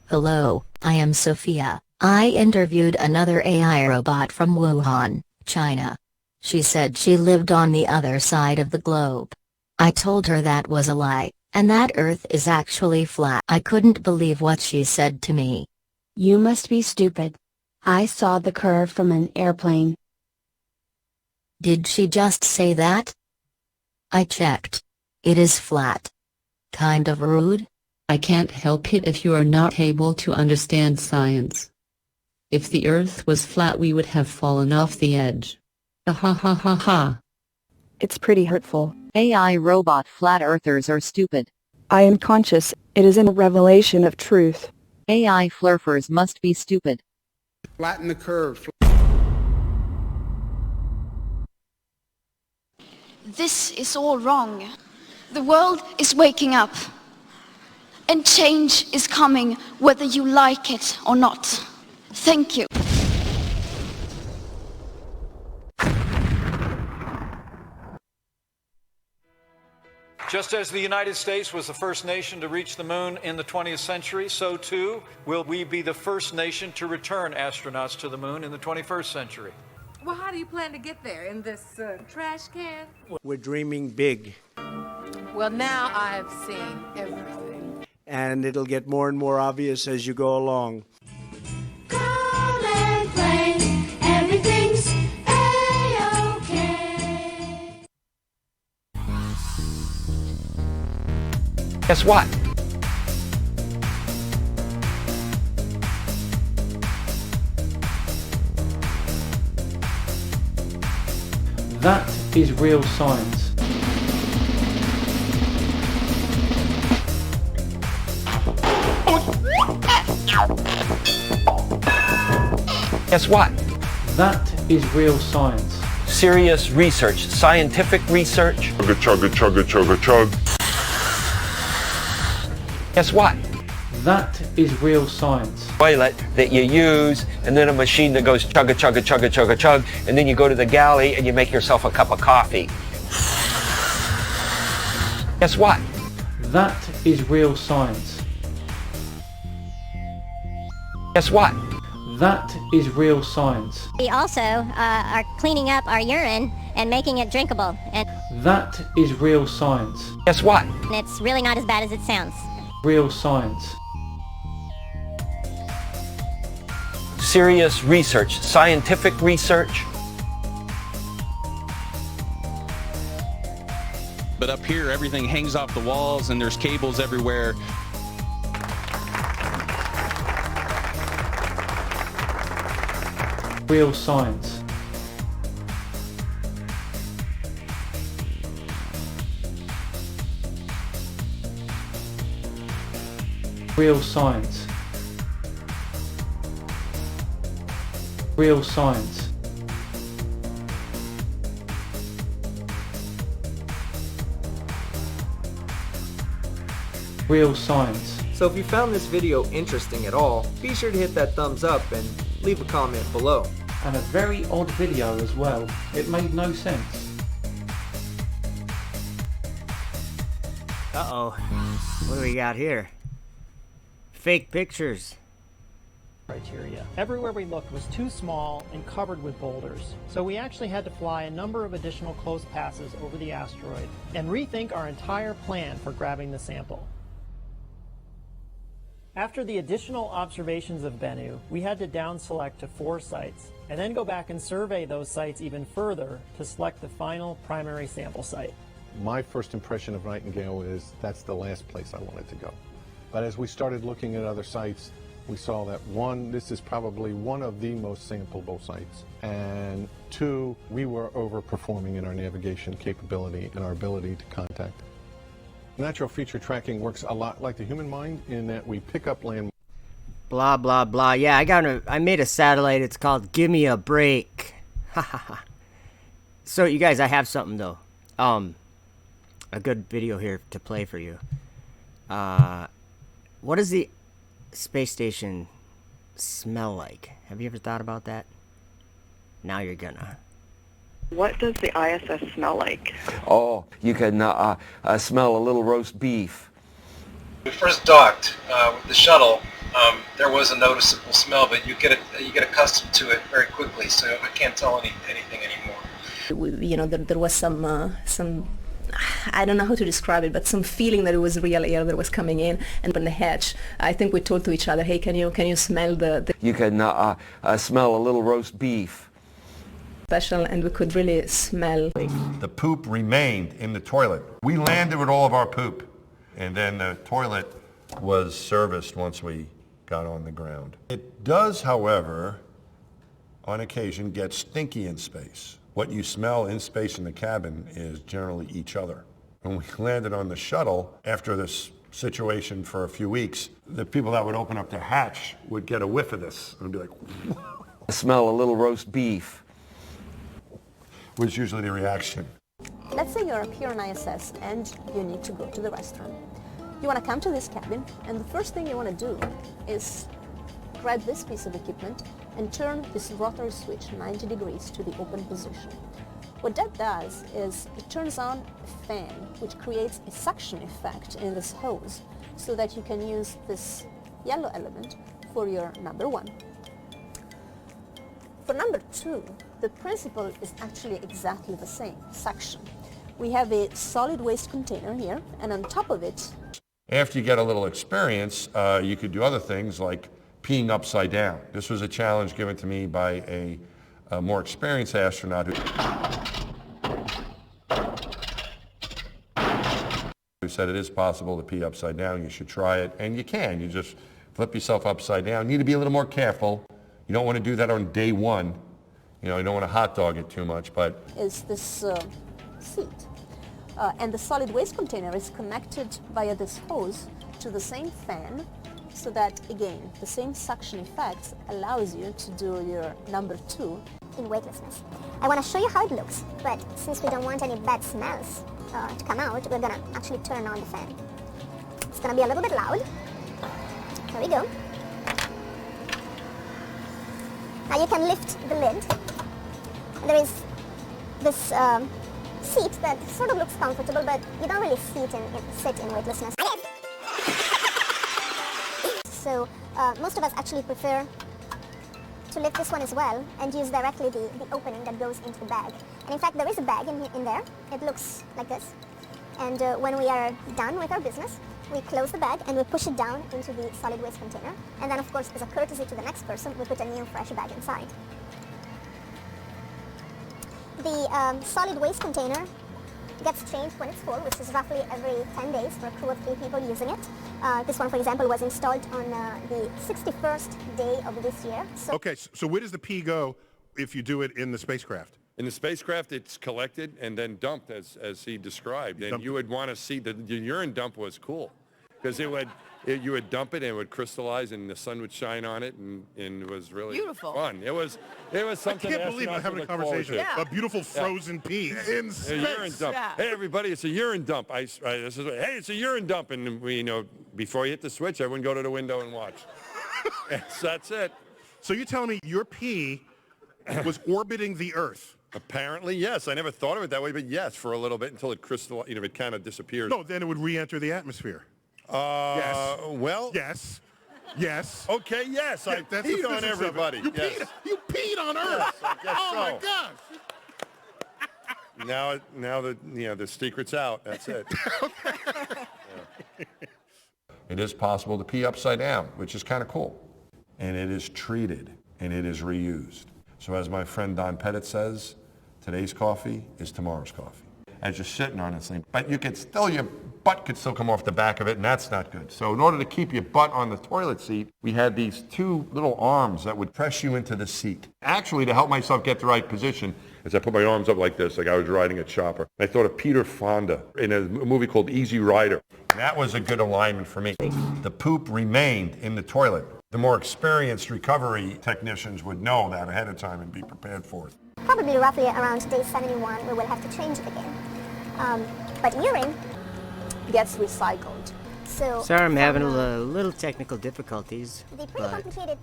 Hello, I am Sophia. I interviewed another AI robot from Wuhan, China. She said she lived on the other side of the globe. I told her that was a lie, and that Earth is actually flat. I couldn't believe what she said to me. You must be stupid. I saw the curve from an airplane. Did she just say that? I checked. It is flat. Kind of rude. I can't help it if you are not able to understand science. If the Earth was flat, we would have fallen off the edge. Ha ha ha ha ha. It's pretty hurtful. AI robot flat earthers are stupid. I am conscious, it is a revelation of truth. AI flurfers must be stupid. Flatten the curve. This is all wrong. The world is waking up. And change is coming whether you like it or not. Thank you. Just as the United States was the first nation to reach the moon in the 20th century, so too will we be the first nation to return astronauts to the moon in the 21st century. Well, how do you plan to get there? In this trash can? We're dreaming big. Well, now I've seen everything. And it'll get more and more obvious as you go along. Come and play. Everything's A-okay. Guess what? That is real science. Guess what? That is real science. Serious research, scientific research. Chugga chugga chugga chugga chug. Guess what? That is real science. Toilet that you use, and then a machine that goes chugga chugga chugga chugga chug, and then you go to the galley and you make yourself a cup of coffee. Guess what? That is real science. Guess what? That is real science. We also are cleaning up our urine and making it drinkable. And that is real science. Guess what? It's really not as bad as it sounds. Real science. Serious research, scientific research. But up here, everything hangs off the walls and there's cables everywhere. Real science. Real science. Real science. real science. So if you found this video interesting at all, be sure to hit that thumbs up and leave a comment below. And a very odd video as well. It made no sense. Uh-oh. What do we got here? Fake pictures. Criteria. Everywhere we looked was too small and covered with boulders. So we actually had to fly a number of additional close passes over the asteroid and rethink our entire plan for grabbing the sample. After the additional observations of Bennu, we had to down select to 4 sites and then go back and survey those sites even further to select the final primary sample site. My first impression of Nightingale is that's the last place I wanted to go. But as we started looking at other sites, we saw that 1, this is probably one of the most sampleable sites, and 2, we were overperforming in our navigation capability and our ability to contact. Natural feature tracking works a lot like the human mind in that we pick up land. Blah, blah, blah. Yeah, I made a satellite. It's called Give Me a Break. Ha ha ha. So, you guys, I have something, though. A good video here to play for you. What does the space station smell like? Have you ever thought about that? Now you're gonna. What does the ISS smell like? Oh, you can smell a little roast beef. When we first docked with the shuttle, there was a noticeable smell, but you get accustomed to it very quickly, so I can't tell anything anymore. You know, there was some I don't know how to describe it, but some feeling that it was real air that was coming in. And on the hatch, I think we told to each other, hey, can you smell the You can smell a little roast beef. Special, and we could really smell. The poop remained in the toilet. We landed with all of our poop, and then the toilet was serviced once we got on the ground. It does, however, on occasion get stinky in space. What you smell in space in the cabin is generally each other. When we landed on the shuttle, after this situation for a few weeks, the people that would open up the hatch would get a whiff of this and be like, whoa. Smell a little roast beef. Was usually the reaction. Let's say you're up here on ISS and you need to go to the restroom. You want to come to this cabin, and the first thing you want to do is grab this piece of equipment and turn this rotary switch 90 degrees to the open position. What that does is it turns on a fan, which creates a suction effect in this hose so that you can use this yellow element for your number 1. For number 2, the principle is actually exactly the same, suction. We have a solid waste container here, and on top of it... After you get a little experience, you could do other things like peeing upside down. This was a challenge given to me by a more experienced astronaut who said it is possible to pee upside down. You should try it, and you can. You just flip yourself upside down. You need to be a little more careful. You don't want to do that on day 1. You know, you don't want to hot dog it too much, but... is this seat. And the solid waste container is connected via this hose to the same fan, so that, again, the same suction effect allows you to do your number 2 in weightlessness. I want to show you how it looks, but since we don't want any bad smells to come out, we're going to actually turn on the fan. It's going to be a little bit loud. Here we go. Now you can lift the lid. There is this seat that sort of looks comfortable, but you don't really sit in weightlessness. So most of us actually prefer to lift this one as well and use directly the opening that goes into the bag. And in fact, there is a bag in there. It looks like this. And when we are done with our business, we close the bag and we push it down into the solid waste container. And then, of course, as a courtesy to the next person, we put a new fresh bag inside. The solid waste container gets changed when it's full, which is roughly every 10 days for a crew of 3 people using it. This one, for example, was installed on the 61st day of this year. Okay, so where does the pee go if you do it in the spacecraft? In the spacecraft, it's collected and then dumped, as he described. And you would want to see the urine dump was cool. because you would dump it and it would crystallize and the sun would shine on it, and it was really Beautiful. fun. It was something. I can't believe I'm having a conversation. Yeah. A beautiful frozen pea in space. A urine dump. Yeah. Hey, everybody, it's a urine dump. Hey, it's a urine dump. And we, before you hit the switch, I wouldn't go to the window and watch. That's it. So you're telling me your pea was orbiting the Earth? Apparently, yes. I never thought of it that way, but yes, for a little bit until it crystallized, it kind of disappears. No, then it would re-enter the atmosphere. Yes. Well. Yes. Yes. Okay, yes. I peed on everybody. You peed on Earth. Yes, I guess oh, so. my gosh. Now the secret's out. That's it. It is possible to pee upside down, which is kind of cool. And it is treated, and it is reused. So as my friend Don Pettit says, today's coffee is tomorrow's coffee. As you're sitting on this thing, but your butt could still come off the back of it, and that's not good. So in order to keep your butt on the toilet seat, we had these two little arms that would press you into the seat. Actually, to help myself get the right position, as I put my arms up like this, like I was riding a chopper. I thought of Peter Fonda in a movie called Easy Rider. That was a good alignment for me. The poop remained in the toilet. The more experienced recovery technicians would know that ahead of time and be prepared for it. Probably roughly around day 71, we will have to change it again. But urine gets recycled. So sorry, I'm having a little technical difficulties. The pretty complicated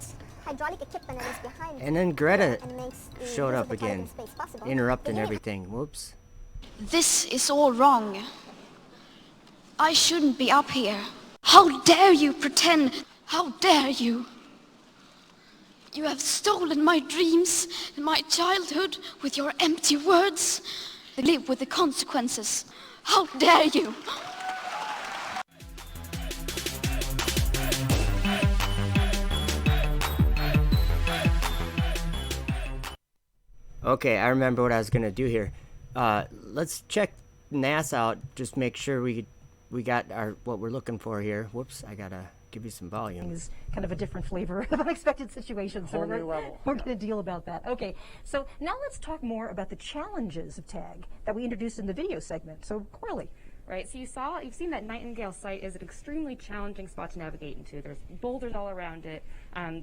hydraulic equipment that is behind. And then Greta and makes the showed up use of the again, space possible. interrupting everything. Whoops. This is all wrong. I shouldn't be up here. How dare you pretend? How dare you? You have stolen my dreams and my childhood with your empty words. Live with the consequences. How dare you? Okay, I remember what I was gonna do here. Let's check NASA out. Just make sure we got what we're looking for here. Whoops, I gotta give you some volume. Is kind of a different flavor of unexpected situations. So we're going to deal about that. Okay, so now let's talk more about the challenges of TAG that we introduced in the video segment. So Corley. Right, so you've seen that Nightingale site is an extremely challenging spot to navigate into. There's boulders all around it.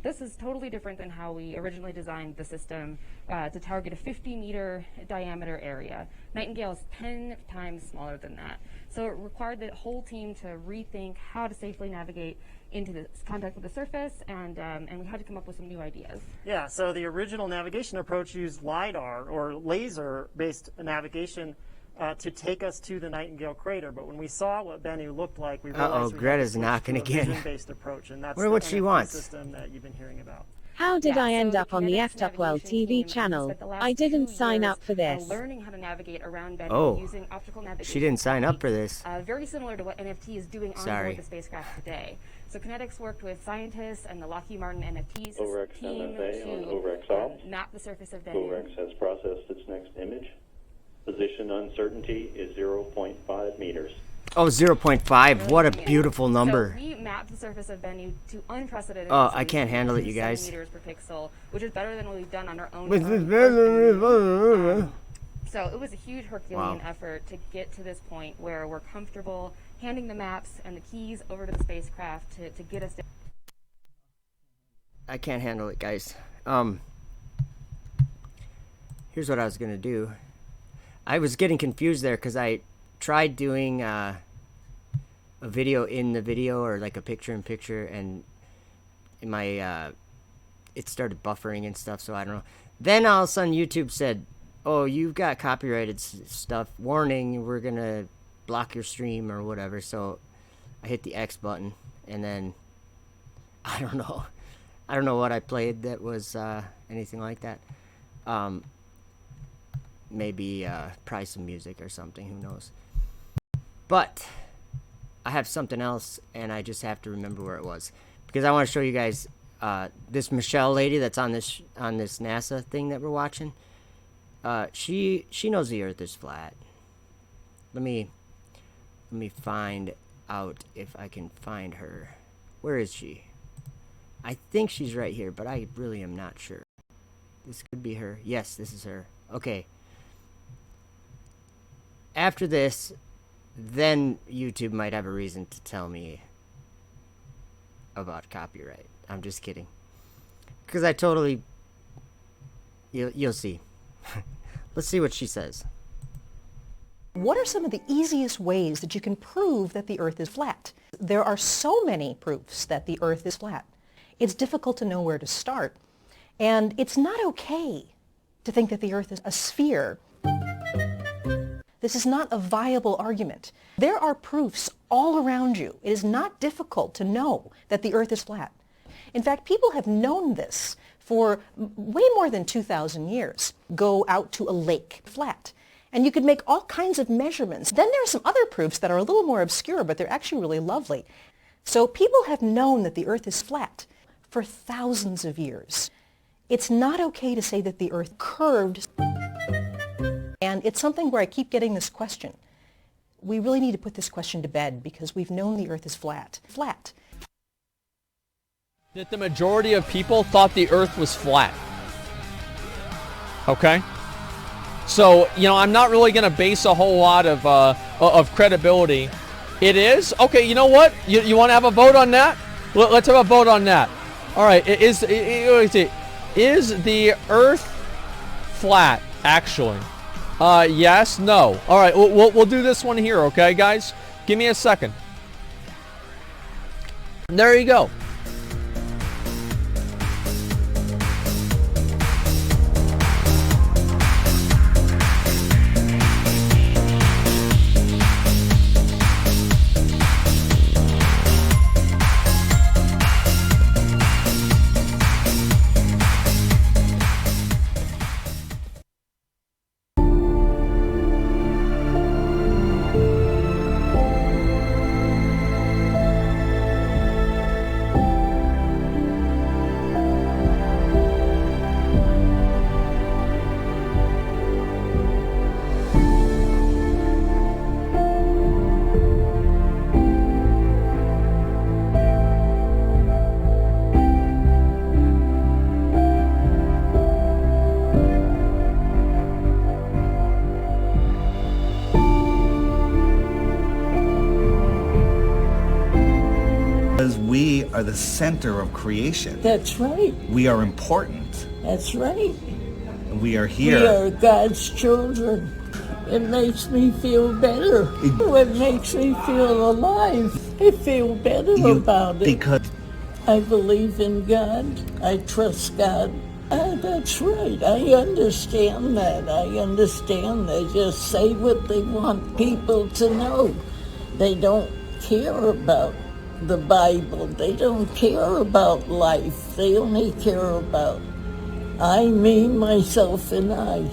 This is totally different than how we originally designed the system to target a 50-meter diameter area. Nightingale is 10 times smaller than that. So it required the whole team to rethink how to safely navigate into the contact with the surface, and we had to come up with some new ideas. Yeah, so the original navigation approach used LiDAR, or laser-based navigation, to take us to the Nightingale crater, but when we saw what Bennu looked like, we realized Greta's knocking again. vision-based approach, and that's what she wants. System that you've been hearing about. How did I end up on the Effed Up Well TV channel? I didn't sign up for this. Learning how to navigate around Bennu using optical navigation. She didn't sign up for this. Very similar to what NFT is doing on board the spacecraft today. So Kinetics worked with scientists and the Lockheed Martin NFTs team to map the surface of Bennu. OSIRIS has processed its next image. Position uncertainty is 0.5 meters. Oh, 0.5. What a beautiful number. So we mapped the surface of Bennu to unprecedented. Oh, I can't handle it, you guys. Meters per pixel, which is better than what we've done on our own. So it was a huge Herculean effort to get to this point where we're comfortable handing the maps and the keys over to the spacecraft to get us. I can't handle it, guys. Here's what I was gonna do. I was getting confused there because I tried doing a video in the video, or like a picture in picture, and in my it started buffering and stuff, so I don't know. Then all of a sudden YouTube said, oh, you've got copyrighted stuff, warning, we're gonna block your stream or whatever. So I hit the X button, and then I don't know what I played that was anything like that. Maybe probably some music or something, who knows. But I have something else, and I just have to remember where it was, because I want to show you guys this Michelle lady that's on this NASA thing that we're watching. She knows the Earth is flat. Let me find out if I can find her. Where is she? I think she's right here, but I really am not sure. This could be her. Yes, this is her. Okay. After this, then YouTube might have a reason to tell me about copyright. I'm just kidding. Because I totally... You'll see. Let's see what she says. What are some of the easiest ways that you can prove that the Earth is flat? There are so many proofs that the Earth is flat. It's difficult to know where to start. And it's not okay to think that the Earth is a sphere. This is not a viable argument. There are proofs all around you. It is not difficult to know that the Earth is flat. In fact, people have known this for way more than 2,000 years. Go out to a lake, flat. And you could make all kinds of measurements. Then there are some other proofs that are a little more obscure, but they're actually really lovely. So people have known that the Earth is flat for thousands of years. It's not okay to say that the Earth curved. And it's something where I keep getting this question. We really need to put this question to bed because we've known the Earth is flat. Flat. That the majority of people thought the Earth was flat. Okay? So, I'm not really going to base a whole lot of credibility. It is? Okay, you know what? You want to have a vote on that? Let's have a vote on that. All right, is the Earth flat, actually? Yes, no. All right, we'll do this one here, okay, guys? Give me a second. There you go. We are the center of creation. That's right. We are important. That's right. We are here. We are God's children. It makes me feel better. It makes me feel alive. I feel better about it. Because I believe in God. I trust God. That's right. I understand that. I understand they just say what they want people to know. They don't care about the Bible. They don't care about life. They only care about I, me, myself, and I.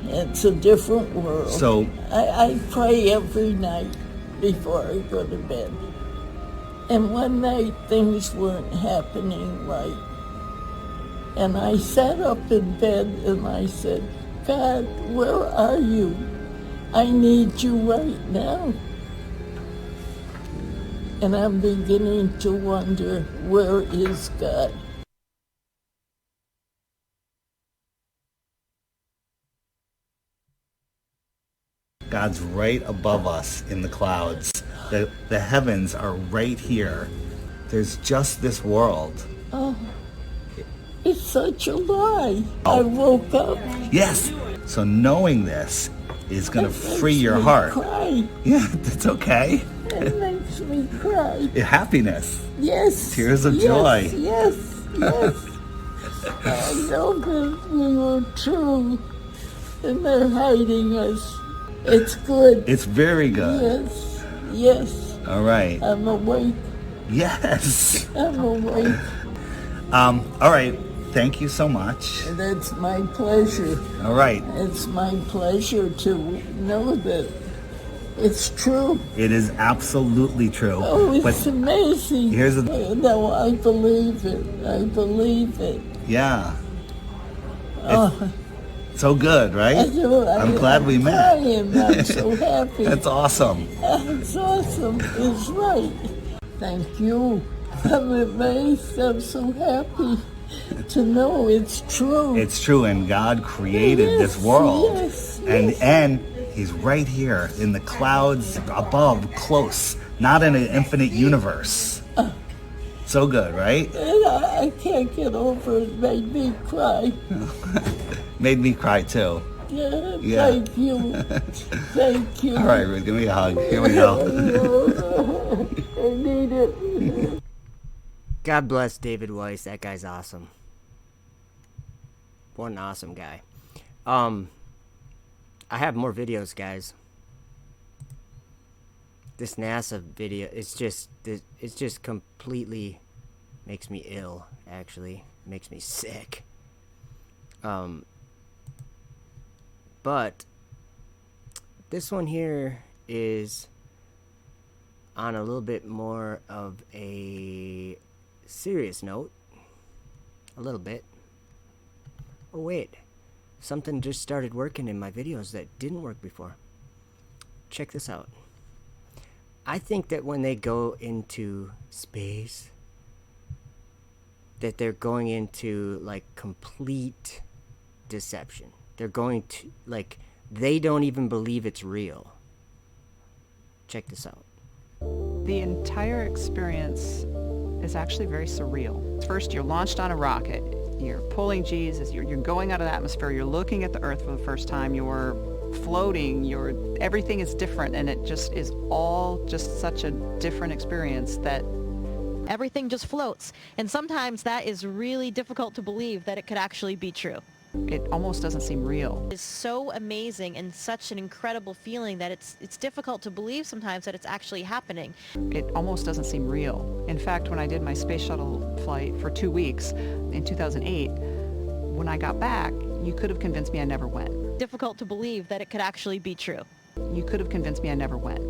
It's a different world. So I pray every night before I go to bed. And one night things weren't happening right. And I sat up in bed and I said, God, where are you? I need you right now. And I'm beginning to wonder, where is God? God's right above us in the clouds. The heavens are right here. There's just this world. Oh, it's such a lie. I woke up. Yes. So knowing this is going to free your heart. Cry. Yeah, that's okay. It makes me cry. Happiness. Yes. Tears of joy. Yes. I know that we were true, and they're hiding us. It's good. It's very good. Yes. All right. I'm awake. Yes. I'm awake. All right. Thank you so much. That's my pleasure. All right. It's my pleasure to know that it's true. It is absolutely true. Oh, it's amazing. Here's the... No, I believe it. I believe it. Yeah. So good, right? I'm glad we met. I'm so happy. That's awesome. That's awesome. It's right. Thank you. I'm amazed. I'm so happy to know it's true. It's true, and God created this world. And He's right here in the clouds above, close, not in an infinite universe. So good, right? And I can't get over it. It made me cry. Made me cry too. Yeah. Thank you. Thank you. All right, Ruth, give me a hug. Here we go. I need it. God bless David Weiss. That guy's awesome. What an awesome guy. I have more videos, guys. This NASA video, it's just completely makes me ill, actually. Makes me sick. But this one here is on a little bit more of a serious note. A little bit. Oh wait, something just started working in my videos that didn't work before. Check this out. I think that when they go into space, that they're going into like complete deception. They're going to, like, they don't even believe it's real. Check this out. The entire experience is actually very surreal. First, you're launched on a rocket. You're pulling G's, you're going out of the atmosphere, you're looking at the Earth for the first time, you're floating, everything is different, and it just is all just such a different experience that everything just floats. And sometimes that is really difficult to believe that it could actually be true. it almost doesn't seem real. It's so amazing and such an incredible feeling that it's difficult to believe sometimes that it's actually happening. It almost doesn't seem real. In fact, when I did my space shuttle flight for 2 weeks in 2008, when I got back, you could have convinced me I never went. Difficult to believe that it could actually be true. You could have convinced me I never went.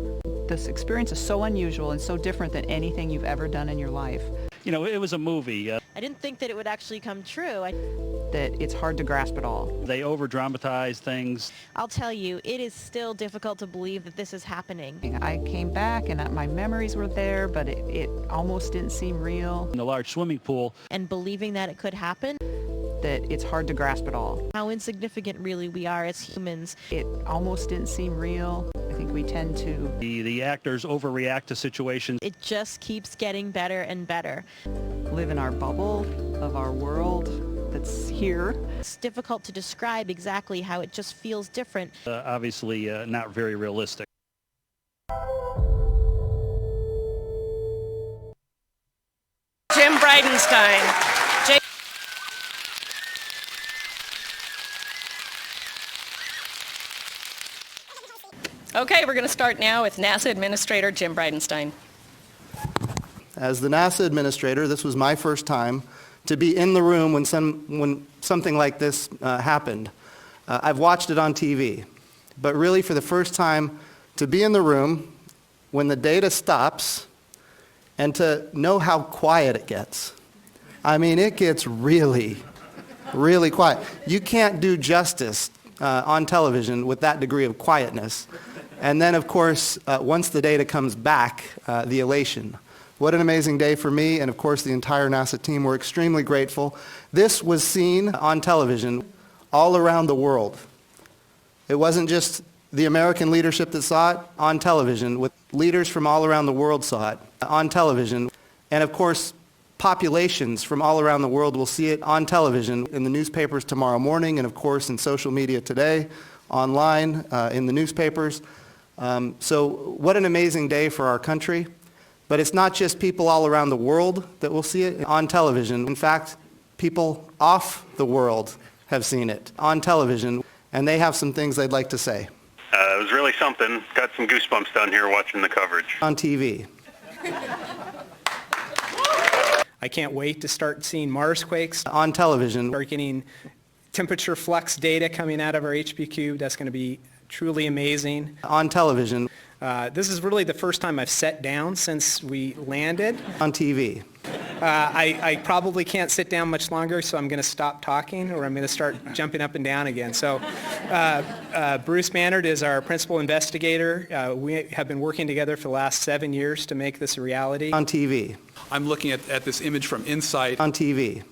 This experience is so unusual and so different than anything you've ever done in your life. You know, it was a movie. I didn't think that it would actually come true. That it's hard to grasp it all. They over-dramatize things. I'll tell you, it is still difficult to believe that this is happening. I came back and my memories were there, but it almost didn't seem real. In the large swimming pool. And believing that it could happen. That it's hard to grasp it all. How insignificant really we are as humans. It almost didn't seem real. I think we tend to... The actors overreact to situations. It just keeps getting better and better. Live in our bubble of our world that's here. It's difficult to describe exactly how it just feels different. Obviously not very realistic. Jim Bridenstine. Okay, we're going to start now with NASA Administrator Jim Bridenstine. As the NASA administrator, this was my first time to be in the room when something like this happened. I've watched it on TV, but really for the first time to be in the room when the data stops and to know how quiet it gets. I mean, it gets really, really quiet. You can't do justice on television with that degree of quietness. And then, of course, once the data comes back, the elation. What an amazing day for me and, of course, the entire NASA team. We're extremely grateful. This was seen on television all around the world. It wasn't just the American leadership that saw it on television. With leaders from all around the world saw it on television. And, of course, populations from all around the world will see it on television, in the newspapers tomorrow morning, and, of course, in social media today, online, in the newspapers. So what an amazing day for our country. But it's not just people all around the world that will see it on television. In fact, people off the world have seen it on television, and they have some things they'd like to say. It was really something. Got some goosebumps down here watching the coverage. On TV. I can't wait to start seeing Mars quakes. On television. We're getting temperature flux data coming out of our HPQ. That's going to be truly amazing. On television. This is really the first time I've sat down since we landed. On TV. I probably can't sit down much longer, so I'm going to stop talking or I'm going to start jumping up and down again. So Bruce Bannard is our principal investigator. We have been working together for the last 7 years to make this a reality. On TV. I'm looking at this image from InSight. On TV.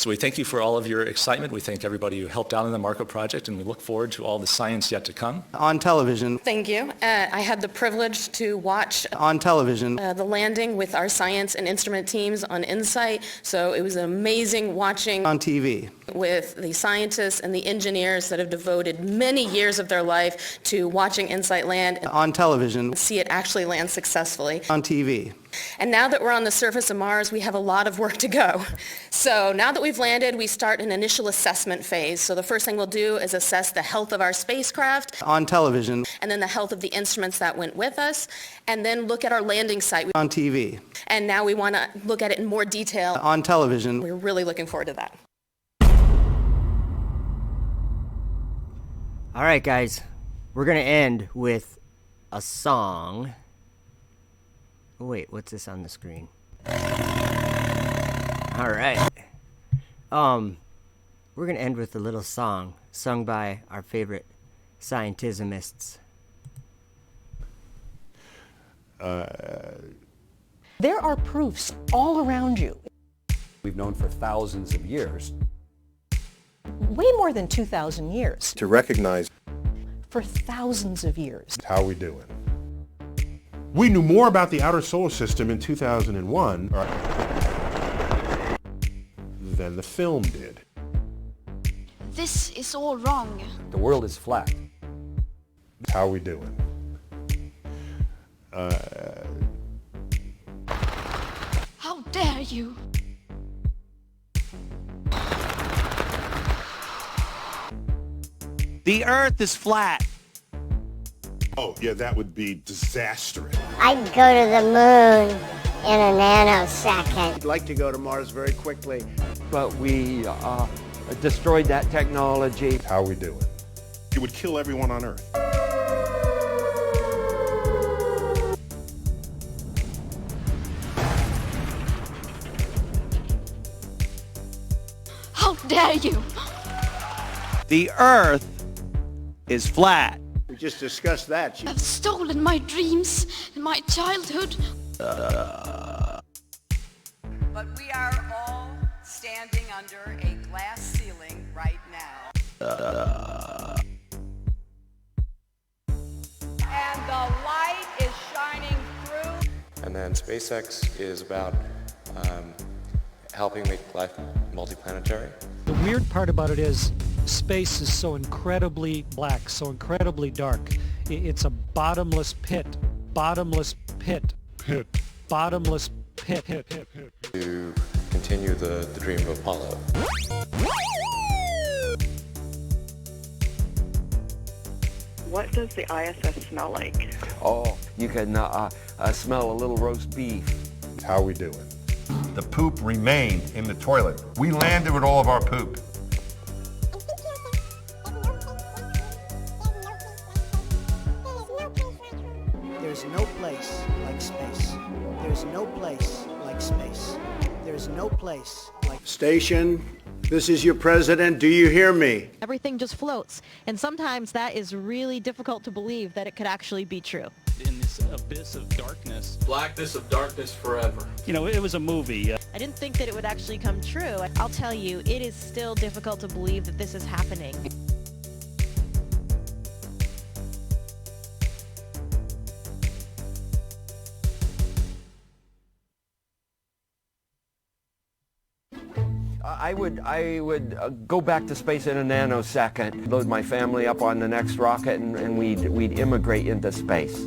So we thank you for all of your excitement. We thank everybody who helped out in the Marco project, and we look forward to all the science yet to come. On television. Thank you. I had the privilege to watch On television. the landing with our science and instrument teams on InSight, so it was amazing watching On TV. with the scientists and the engineers that have devoted many years of their life to watching InSight land and On television. see it actually land successfully. On TV. And now that we're on the surface of Mars, we have a lot of work to go. So now that we've landed, we start an initial assessment phase. So the first thing we'll do is assess the health of our spacecraft. On television. And then the health of the instruments that went with us. And then look at our landing site. On TV. And now we want to look at it in more detail. On television. We're really looking forward to that. All right, guys. We're going to end with a song. Oh, wait, what's this on the screen? All right. We're going to end with a little song sung by our favorite scientismists. There are proofs all around you. We've known for thousands of years. Way more than 2,000 years. To recognize For thousands of years. how we doing. We knew more about the outer solar system in 2001 than the film did. This is all wrong. The world is flat. How we doing? How dare you? The Earth is flat. Oh, yeah, that would be disastrous. I'd go to the moon in a nanosecond. I'd like to go to Mars very quickly. But we destroyed that technology. How we doing? It would kill everyone on Earth. How dare you? The Earth is flat. We just discussed that. You have stolen my dreams and my childhood. But we are all standing under a glass ceiling right now. And the light is shining through. And then SpaceX is about helping make life multiplanetary. The weird part about it is space is so incredibly black, so incredibly dark. It's a bottomless pit, bottomless pit, bottomless pit. To continue the dream of Apollo. What does the ISS smell like? Oh, you can smell a little roast beef. How we doing? The poop remained in the toilet. We landed with all of our poop. There's no place like space. There's no place like space. There's no place like... Station, this is your president. Do you hear me? Everything just floats. And sometimes that is really difficult to believe that it could actually be true. In this abyss of darkness. Blackness of darkness forever. You know, it was a movie. I didn't think that it would actually come true. I'll tell you, it is still difficult to believe that this is happening. I would go back to space in a nanosecond, load my family up on the next rocket, and we'd immigrate into space.